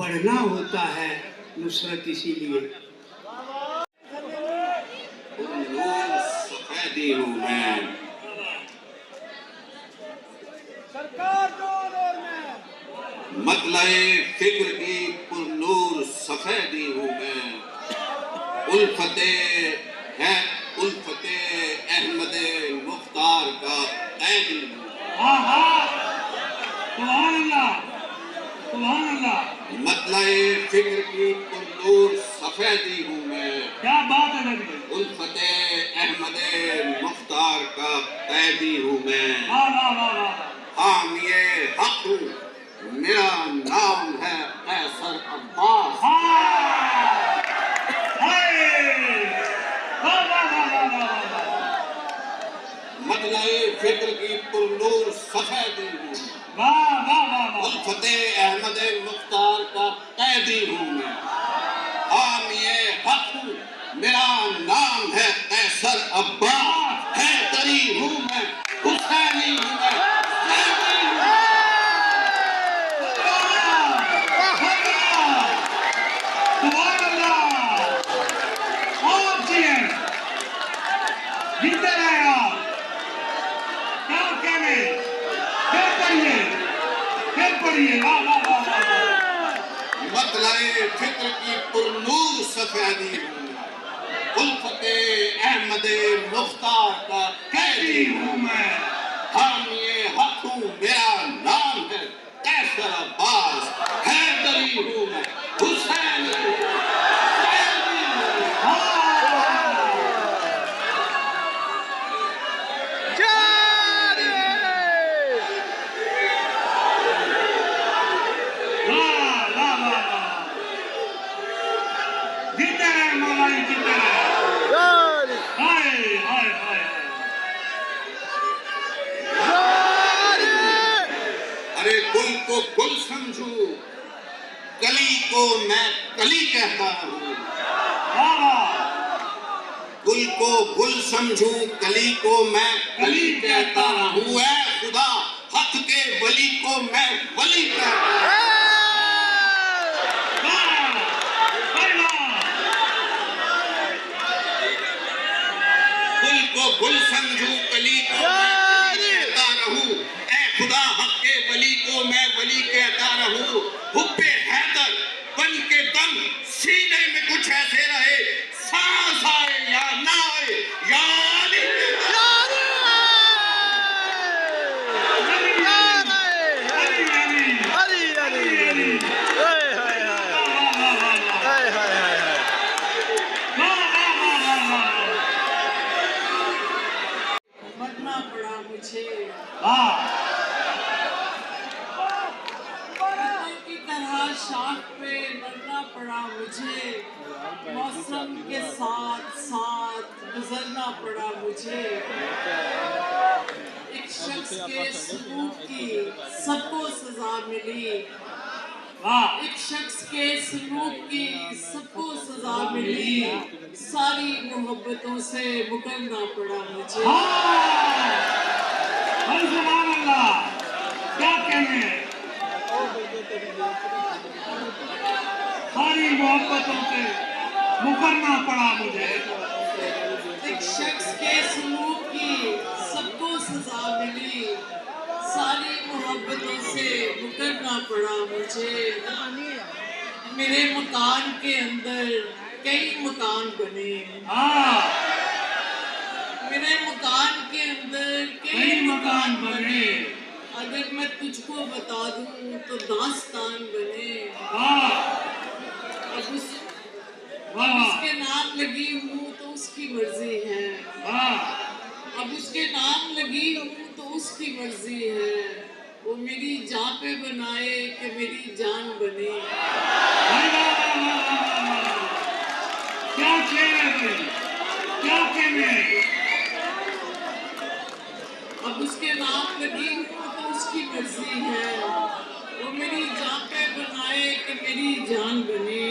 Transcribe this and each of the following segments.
पढ़ना होता है नुसरत इसीलिए। नूर सफेदी हूँ मैं, मतलए फिक्र की पुरनूर सफेदी हूँ मैं, उल्फते है उल्फते अहमद मुख्तार का कैदी हूँ। सुभान अल्लाह, सुभान अल्लाह, मतलए फिक्र की पुरनूर सफेदी हूँ मैं, क्या बात है नबी भाई। उल्फते अहमद मुख्तार का कैदी हूँ मैं, वाह वाह वाह वाह। हामिए हक हूँ, मेरा नाम है कैसर अब्बास। मतलए फिक्र की पुरनूर सफेदी हूँ, उल्फते अहमद मुख्तार का कैदी हूँ मैं, हामिए हक हूँ, मेरा नाम है कैसर अब्बास। हैदरी हूँ मैं, हुसैनी हूँ मैं, सैदी हूँ मैं। मतलए फिक्र की पुरनूर सफेदी हूँ, उल्फते अहमद मुख्तार का कैदी हूँ मैं, हामिए हक हूँ, मेरा नाम है कैसर अब्बास। हैदरी हूँ मैं, हुसैनी हूँ मैं, सैदी हूँ मैं। अरे गुल को गुल समझूं, कली को मैं कली कहता हूँ। गुल को गुल समझूं, कली को मैं कली कहता हूँ। ऐ खुदा हक के वली को मैं वली कहता हूँ। गुल को गुल समझूं, कली को मैं कली कहता रहूं। ऐ खुदा हक के वली को मैं वली कहता रहूं। हुब्बे हैदर बन के दम सीने में कुछ ऐसे रहे, सांस आए या ना आए, याद ही मरना पड़ा मुझे की तरह शाख पे मरना पड़ा मुझे, मौसम के साथ साथ गुजरना पड़ा मुझे। एक शख्स के सलूक की सबको सजा मिली, एक शख्स के सलूक की सबको सजा मिली, सारी मोहब्बतों से मुकरना पड़ा मुझे। सुभान अल्लाह, क्या कहने, सारी मोहब्बतों से मुकरना पड़ा मुझे। एक शख्स के सलूक की सबको सजा मिली, सारी मोहब्बतों से मुकरना पड़ा मुझे। मेरे मकान के अंदर कई मकान बने, मेरे मकान के अंदर कई मकान बने। अगर मैं तुझको बता दूं तो दास्तान बने। अब उसके नाम लगी हूँ तो उसकी मर्जी है, अब उसके नाम लगी हूँ तो उसकी मर्जी है। वो मेरी जान पे बनाए कि मेरी जान बने। क्या कहने भाई, क्या कहने। अब उसके नाम लगी हूँ तो उसकी मर्जी है, वो मेरी जान पे बनाए कि मेरी जान बने।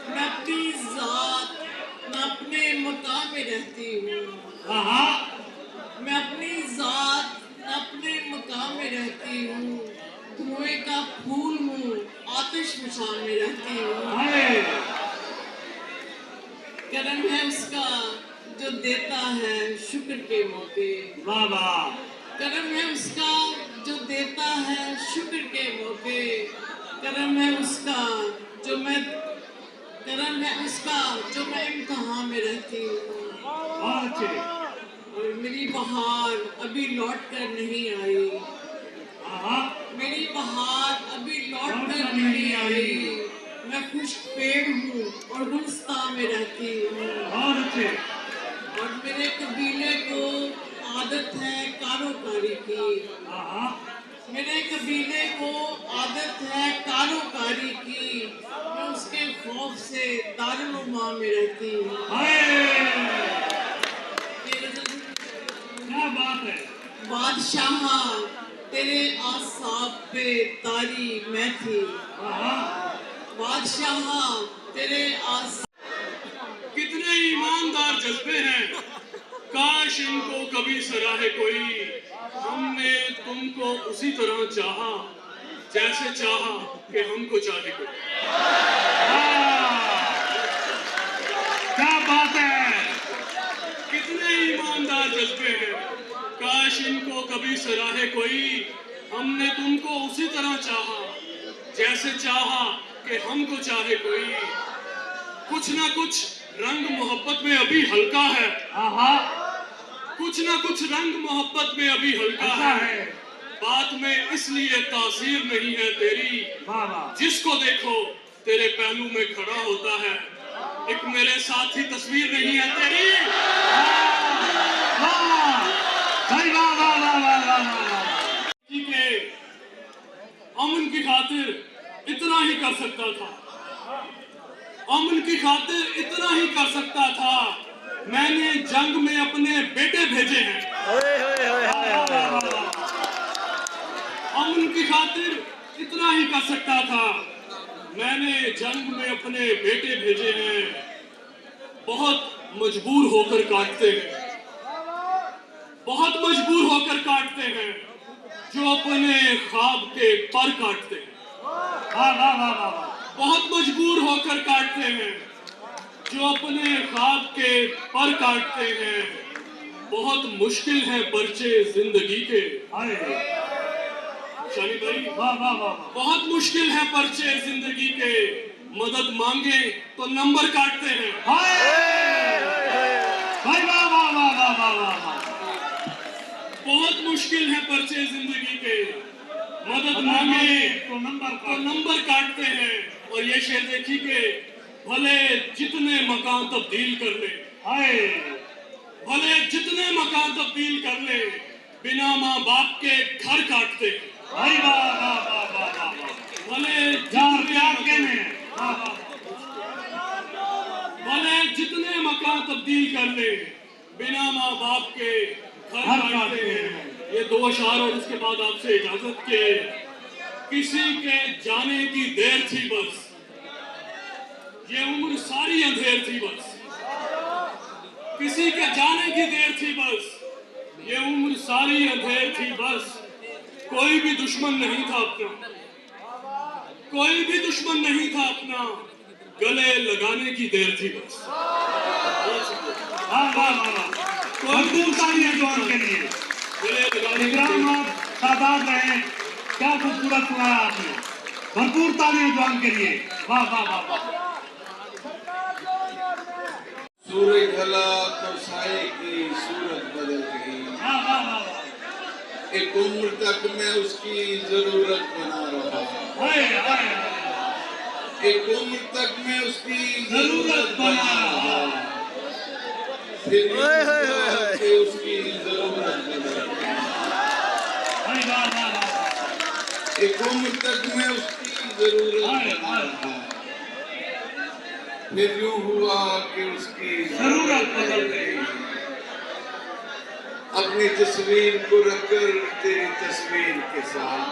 मैं अपनी जात, मैं अपने मकाम में रहती हूँ। मैं अपनी जात, मैं अपने मकाम में रहती हूँ। आतिश फशां में रहती हूँ। करम है उसका जो देता है शुक्र के मौके। वाह वाह। करम है उसका जो देता है शुक्र के मौके। करम है उसका जो मैं इम्तिहान में रहती हूँ। और मेरी बहार अभी लौट कर नहीं आई। मेरी बहार अभी लौट कर नहीं आई। मैं खुश्क पेड़ हूँ और गुलस्तां में रहती हूँ। और मेरे कबीले को आदत है कारोकारी की। मेरे कबीले को आदत है कारोकारी की। मैं उसके खौफ से दारुलुमा में रहती हूँ। क्या बात है। बादशाह तेरे आसाब पे तारी मैं थी। बादशाह तेरे कितने ईमानदार जज्बे हैं, काश इनको कभी सराहे कोई। हमने तुमको उसी तरह चाहा जैसे चाहा कि हमको चाहे कोई। क्या बात है। कितने ईमानदार जज्बे हैं, काश इनको कभी सराहे कोई। हमने तुमको उसी तरह चाहा जैसे चाहा कि हमको चाहे कोई। कुछ ना कुछ रंग मोहब्बत में अभी हल्का है। कुछ ना कुछ रंग मोहब्बत में अभी हल्का है। बात में इसलिए तासीर नहीं है तेरी। जिसको देखो तेरे पहलू में खड़ा होता है। एक मेरे साथ ही तस्वीर नहीं है तेरी। ठीक है, अमन की खातिर इतना ही कर सकता था। अमन की खातिर इतना ही कर सकता था। मैंने जंग में अपने बेटे भेजे हैं। अमन की खातिर इतना ही कर सकता था। मैंने जंग में अपने बेटे भेजे हैं। बहुत मजबूर होकर काटते हैं। बहुत मजबूर होकर काटते हैं जो अपने ख्वाब के पर काटते हैं। बहुत मजबूर होकर काटते हैं जो अपने ख्वाब के पर काटते हैं। बहुत मुश्किल है पर्चे जिंदगी के। शानी भाई, बहुत मुश्किल है पर्चे जिंदगी के। मदद मांगे तो नंबर काटते हैं। बहुत मुश्किल है पर्चे जिंदगी के। मदद मांगे तो नंबर काटते हैं। और ये शेर देखी के भले जितने मकान तब्दील कर ले, भले जितने मकान तब्दील कर ले, बिना माँ बाप के घर काटते हैं। भले जितने मकान तब्दील कर ले, बिना माँ बाप के घर काटते हैं। ये दो अशार और उसके बाद आपसे इजाजत के। किसी के जाने की देर थी बस, ये उम्र सारी अंधेर थी बस। किसी के जाने की देर थी बस, ये उम्र सारी अंधेर थी बस। कोई भी दुश्मन नहीं था अपना, कोई भी दुश्मन नहीं था अपना। गले लगाने की देर थी बस। भरपूर तालियां जवान के लिए। इकराम और सादात रहे। क्या खूबसूरत सुनाया आपने। भरपूर तालियां जवान के लिए। वाह वाह वाह वाह। सूरज ढला तो साए की सूरत बदल गई। एक उम्र तक मैं उसकी जरूरत बना रहा। एक उम्र तक मैं उसकी जरूरत बना रहा। फिर उसकी जरूरत बदल गई। एक उम्र तक मैं उसकी जरूरत बना रहा। फिर यूं हुआ कि उसकी जरूरत बदल गई। अपनी तस्वीर को रखकर तेरी तस्वीर के साथ,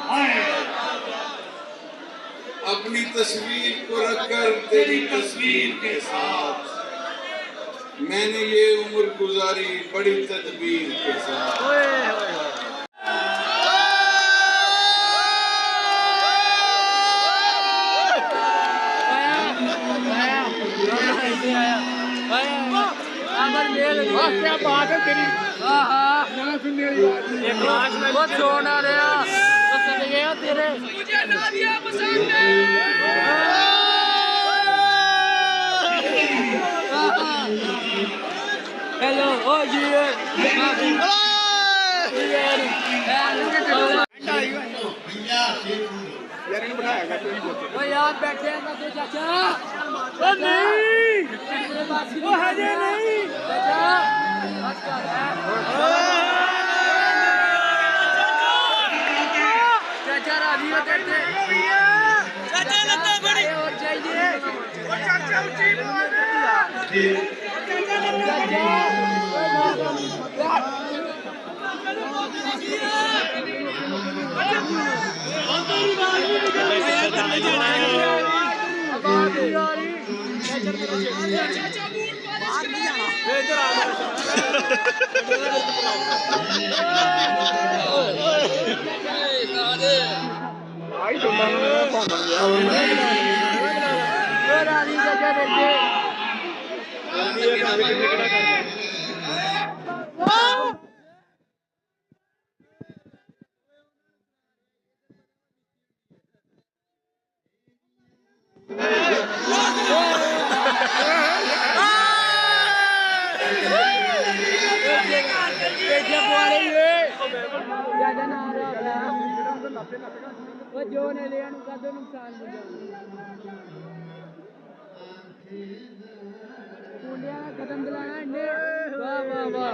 अपनी तस्वीर को रखकर तेरी तस्वीर के साथ, मैंने ये उम्र गुजारी बड़ी तदबीर के साथ। क्या बात है तेरी। हाँ हाँ सुनने वाली बात नहीं। बहुत छोड़ना रहा तो चले गया तेरे मुझे ना दिया पसंद हेलो ओ जी यार बैठे हैं तो चाचा ओ नहीं वो हजे नहीं चाचा चाचा राजी हो करते चाचा लगता बड़ी और चाहिए चाचा ऊंची बात जो ने लिया तो नुकसान कदम दिलाना इन्हें वाह वाह वाह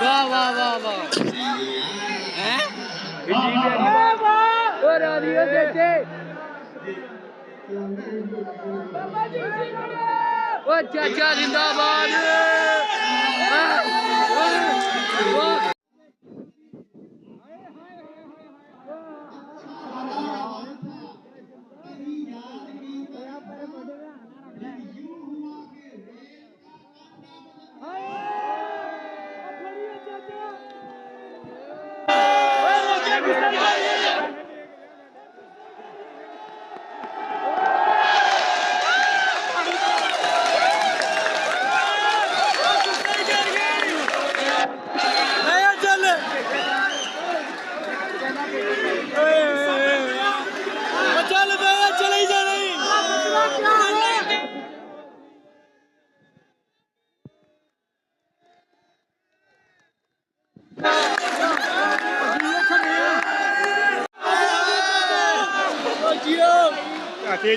वाह वाह वाह वाह और आदियो देते ओ चाचा जिंदाबाद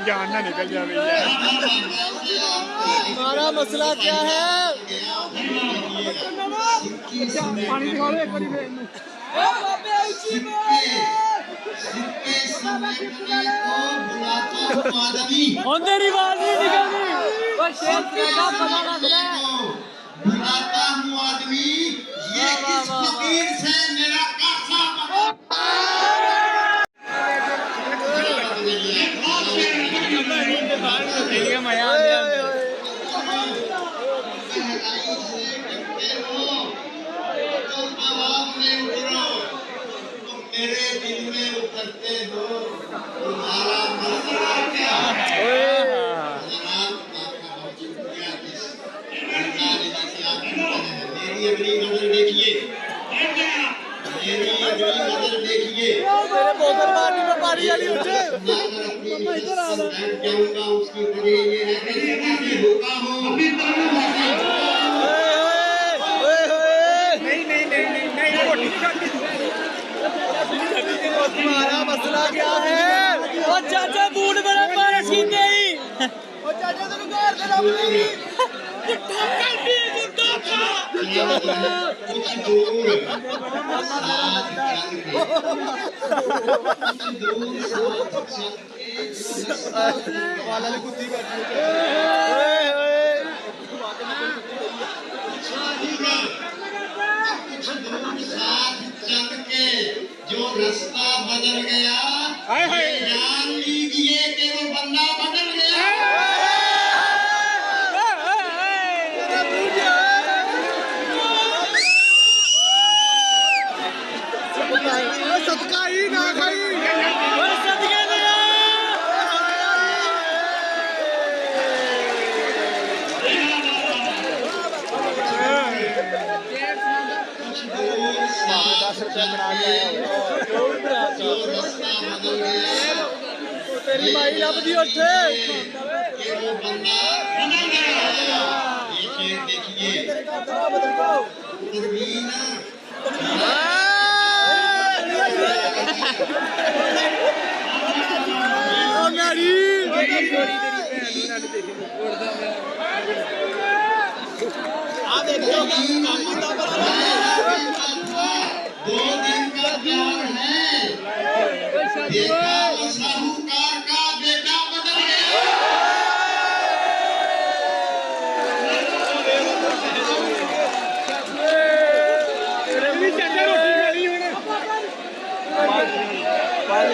जान ना निकल जाए हमारा मसला क्या है पानी दिखा लो एक बारी तेरी बात नहीं निकलनी वो शेर का पता लग रहा है बुलाता हूँ आदमी ये किस फकीर से मेरा कासा मजा आ गया मेरे दिल में उतरते हो तुम्हारा मसला क्या है मेरी अगली नजर देखिए मेरी अगली नजर देखिए तेरे बोतल मारने में पानी वाली उठे इधर आ जाऊंगा उसकी वजह ये है कि कैसे होगा हो अभी तुम्हारा मसला क्या है और चाचा बूढ़ बड़ा पारा सीधे ही और चाचा तेरे घर से रब नहीं कुत्ता कर भी कुत्ता कुछ दूर वाला ने कुत्ती बैठी चल के जो रास्ता बदल गया जान लीजिए कि वो बंदा बदल गया सदका ही ना खाई सदके तेरी माई लभदी उठे दो दिन का प्यार है देखा साहूकार का बेटा बदल गया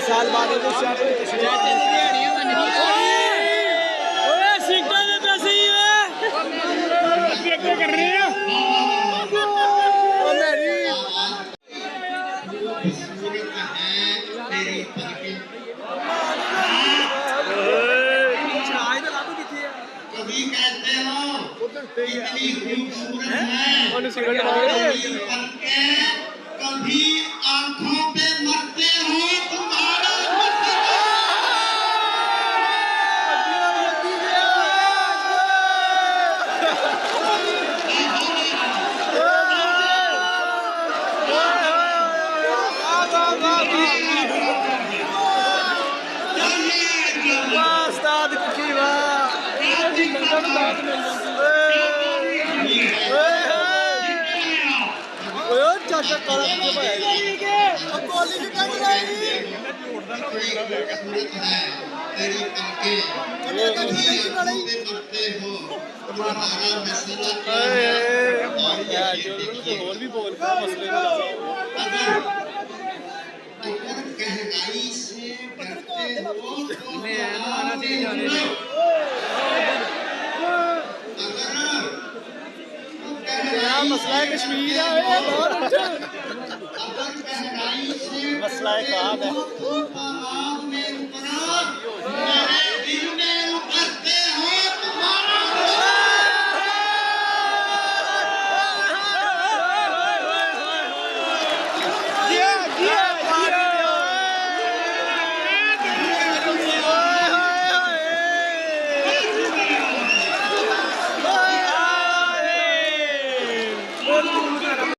साल बाद सीटा दे पैसे ही कर रहे हैं खूबसूरत है तेरी पलकें कभी कहते हो इतनी खूबसूरत है तेरी पलकें कभी आंखों पे मरते हो तुम्हारा चाचा काला खूबसूरत है तेरी पलकें कभी आंखों पे मरते हो तुम्हारा मसला क्या है और ये देखिए और भी बोल मसले अगर गहराई से डरते हो तो मसला है कश्मीर है अगर गहराई से मसला है ख्वाब है तो